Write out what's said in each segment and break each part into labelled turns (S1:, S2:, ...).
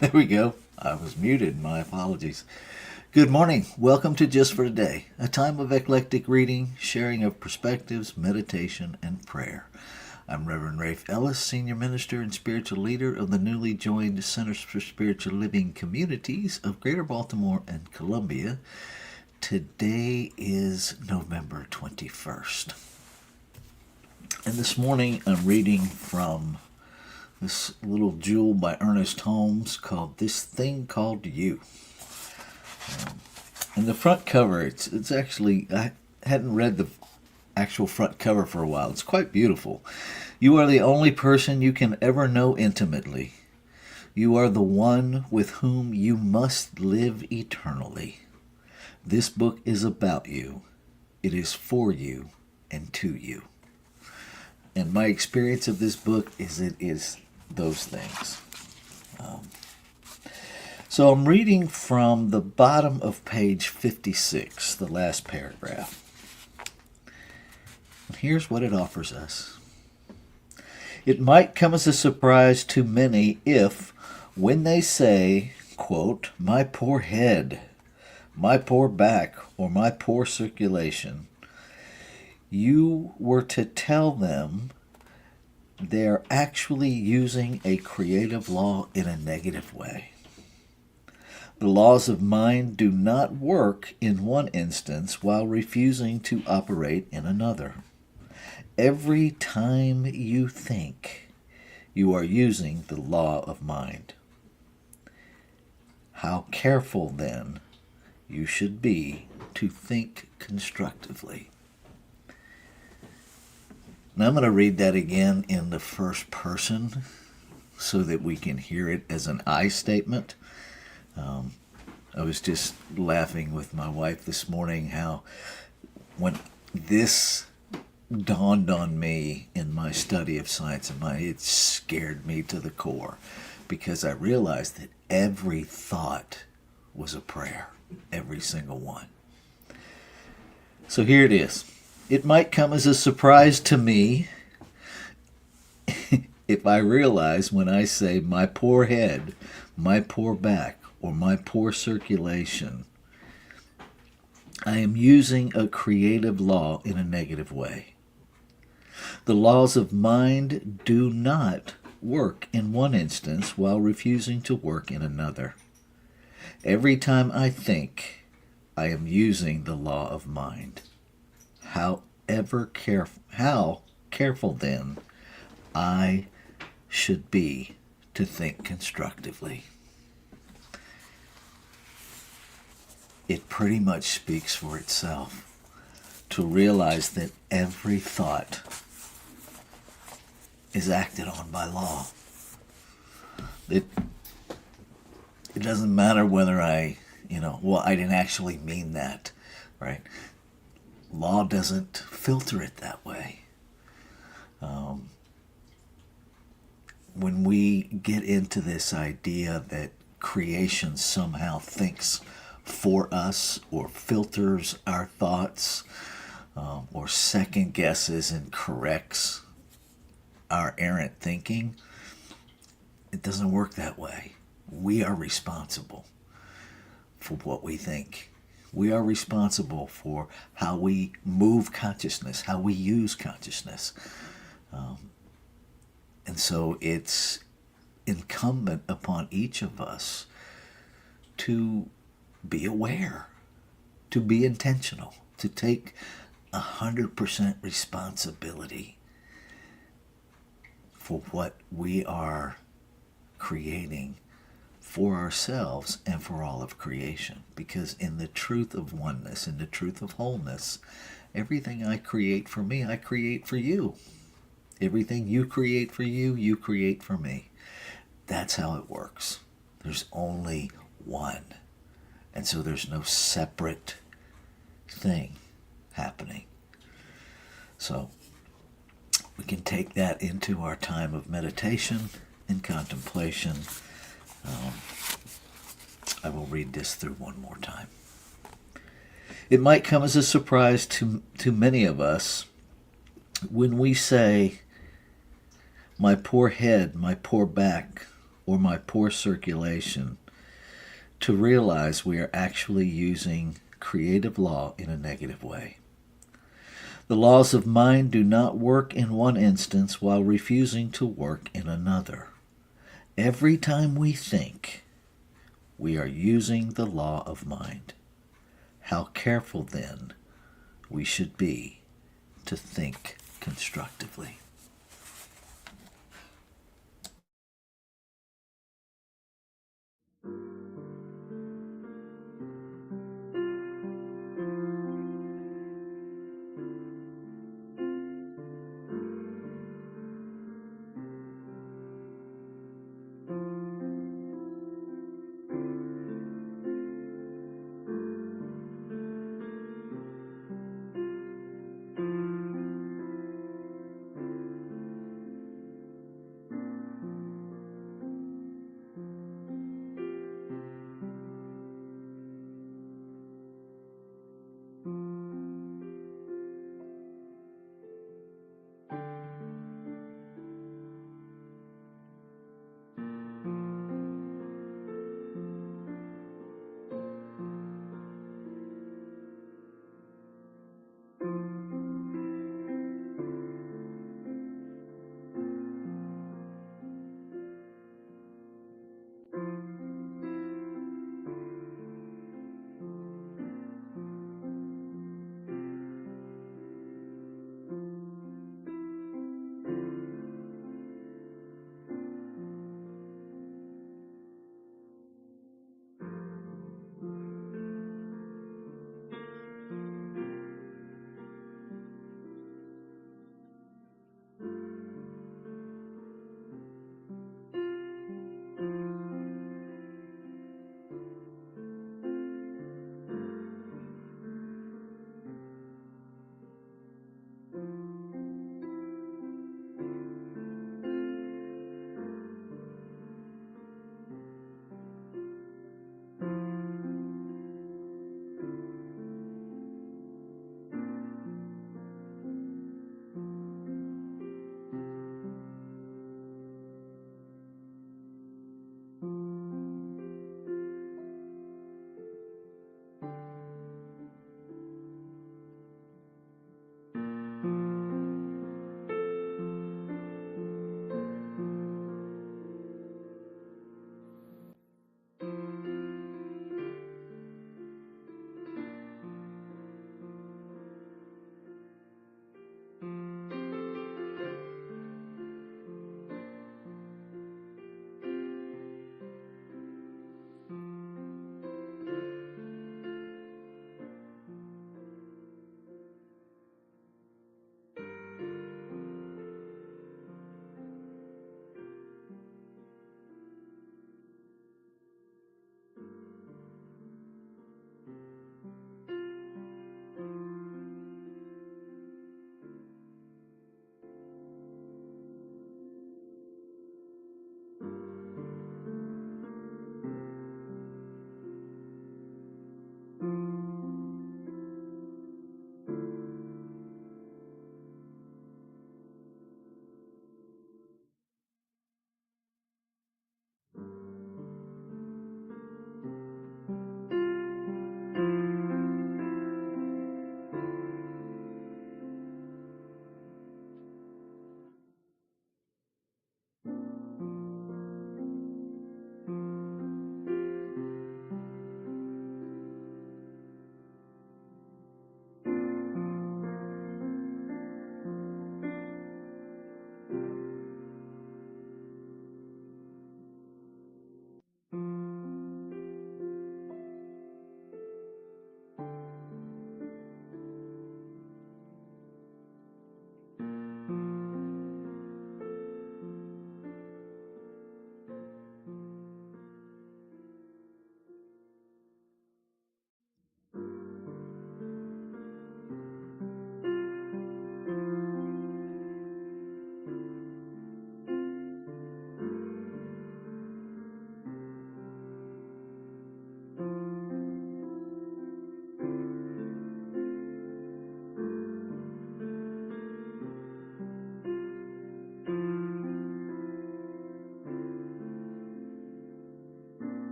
S1: There we go. I was muted. My apologies. Good morning. Welcome to Just for Today, a time of eclectic reading, sharing of perspectives, meditation, and prayer. I'm Reverend Rafe Ellis, Senior Minister and Spiritual Leader of the newly joined Centers for Spiritual Living Communities of Greater Baltimore and Columbia. Today is November 21st. And this morning I'm reading from this little jewel by Ernest Holmes called This Thing Called You. And the front cover, it's actually, I hadn't read the actual front cover for a while. It's quite beautiful. You are the only person you can ever know intimately. You are the one with whom you must live eternally. This book is about you. It is for you and to you. And my experience of this book is it is those things. So I'm reading from the bottom of page 56, the last paragraph. Here's what it offers us. It might come as a surprise to many if, when they say, quote, "My poor head, my poor back, or my poor circulation," you were to tell them they're actually using a creative law in a negative way. The laws of mind do not work in one instance while refusing to operate in another. Every time you think, you are using the law of mind. How careful, then, you should be to think constructively. Now I'm going to read that again in the first person so that we can hear it as an I statement. I was just laughing with my wife this morning how when this dawned on me in my study of science and mind, it scared me to the core because I realized that every thought was a prayer, every single one. So here it is. It might come as a surprise to me if I realize when I say my poor head, my poor back, or my poor circulation, I am using a creative law in a negative way. The laws of mind do not work in one instance while refusing to work in another. Every time I think, I am using the law of mind. How careful then I should be to think constructively. It pretty much speaks for itself to realize that every thought is acted on by law. It doesn't matter whether I didn't actually mean that, right? Law doesn't filter it that way. When we get into this idea that creation somehow thinks for us or filters our thoughts or second guesses and corrects our errant thinking, it doesn't work that way. We are responsible for what we think. We are responsible for how we move consciousness, how we use consciousness. And so it's incumbent upon each of us to be aware, to be intentional, to take 100% responsibility for what we are creating for ourselves and for all of creation. Because in the truth of oneness, in the truth of wholeness, everything I create for me, I create for you. Everything you create for you, you create for me. That's how it works. There's only one. And so there's no separate thing happening. So we can take that into our time of meditation and contemplation. I will read this through one more time. It might come as a surprise to many of us when we say, "My poor head, my poor back, or my poor circulation to realize we are actually using creative law in a negative way. The laws of mind do not work in one instance while refusing to work in another. Every time we think, we are using the law of mind. How careful, then, we should be to think constructively.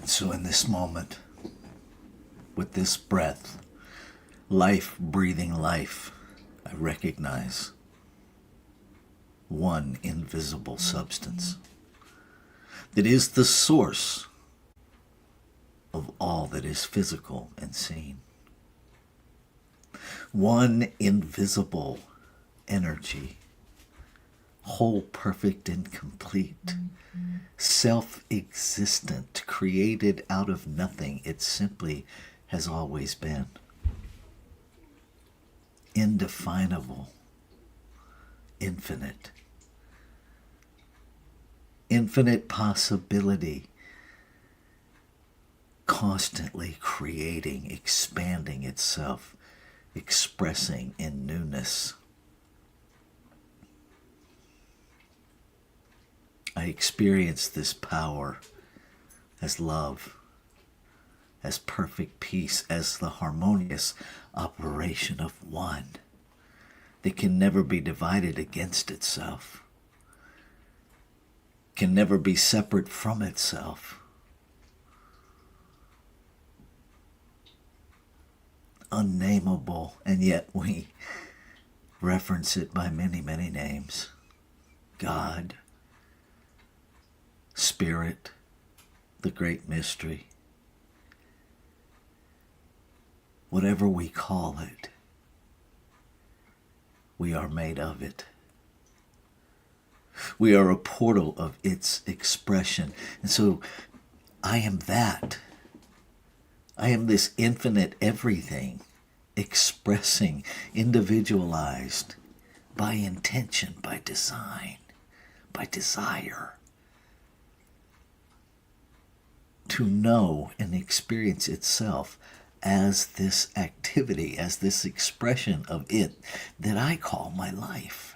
S1: So in this moment, with this breath, life breathing life, I recognize one invisible substance that is the source of all that is physical and seen. One invisible energy, whole, perfect, and complete, self-existent, created out of nothing. It simply has always been. Indefinable, infinite. Infinite possibility, constantly creating, expanding itself, expressing in newness. I experience this power as love, as perfect peace, as the harmonious operation of one that can never be divided against itself, can never be separate from itself. Unnameable, and yet we reference it by many, many names. God, Spirit, the great mystery. Whatever we call it, we are made of it. We are a portal of its expression. And so I am that. I am this infinite everything, expressing, individualized by intention, by design, by desire. To know and experience itself as this activity, as this expression of it that I call my life,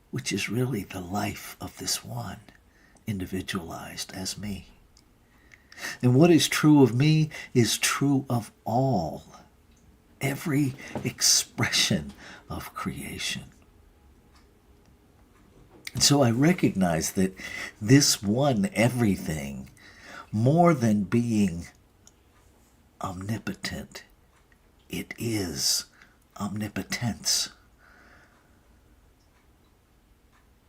S1: which is really the life of this one, individualized as me. And what is true of me is true of all, every expression of creation. And so I recognize that this one everything, more than being omnipotent, it is omnipotence.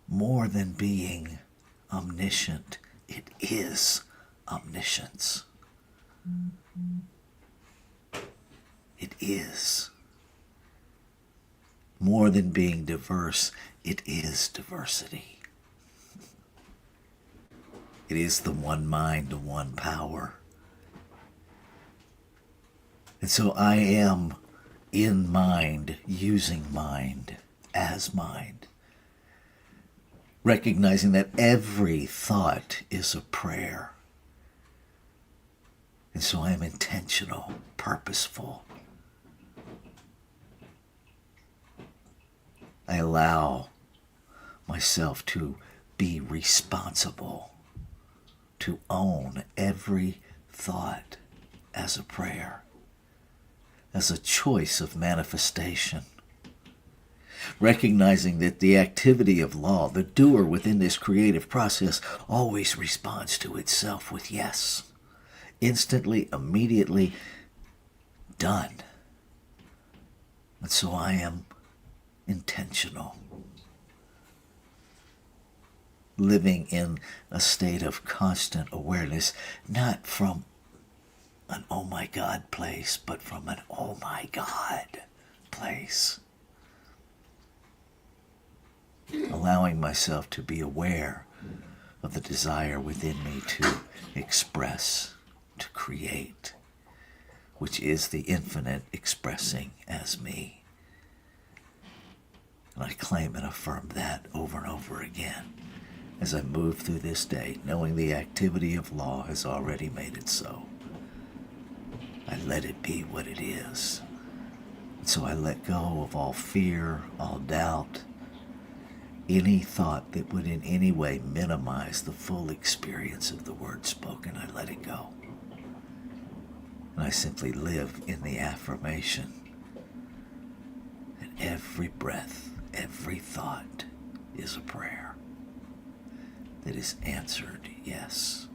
S1: More than being omniscient, it is omniscience. It is. More than being diverse, it is diversity. It is the one mind, the one power. And so I am in mind, using mind as mind, recognizing that every thought is a prayer. And so I am intentional, purposeful. I allow myself to be responsible, to own every thought as a prayer, as a choice of manifestation. Recognizing that the activity of law, the doer within this creative process, always responds to itself with yes. Instantly, immediately, done. And so I am intentional, living in a state of constant awareness, not from an oh my God place, but from an oh my God place. Allowing myself to be aware of the desire within me to express, to create, which is the infinite expressing as me. And I claim and affirm that over and over again as I move through this day, knowing the activity of law has already made it so. I let it be what it is. And so I let go of all fear, all doubt, any thought that would in any way minimize the full experience of the word spoken. I let it go. And I simply live in the affirmation that every breath, every thought is a prayer that is answered yes.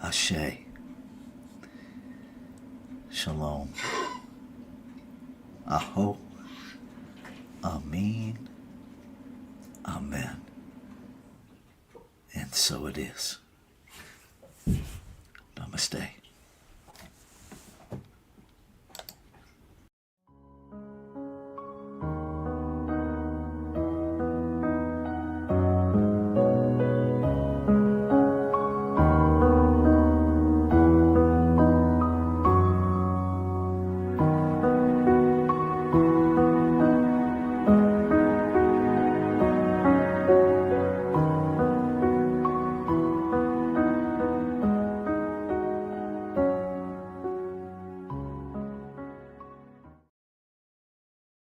S1: Ashe. Shalom. Aho. Amen. Amen. And so it is. Namaste.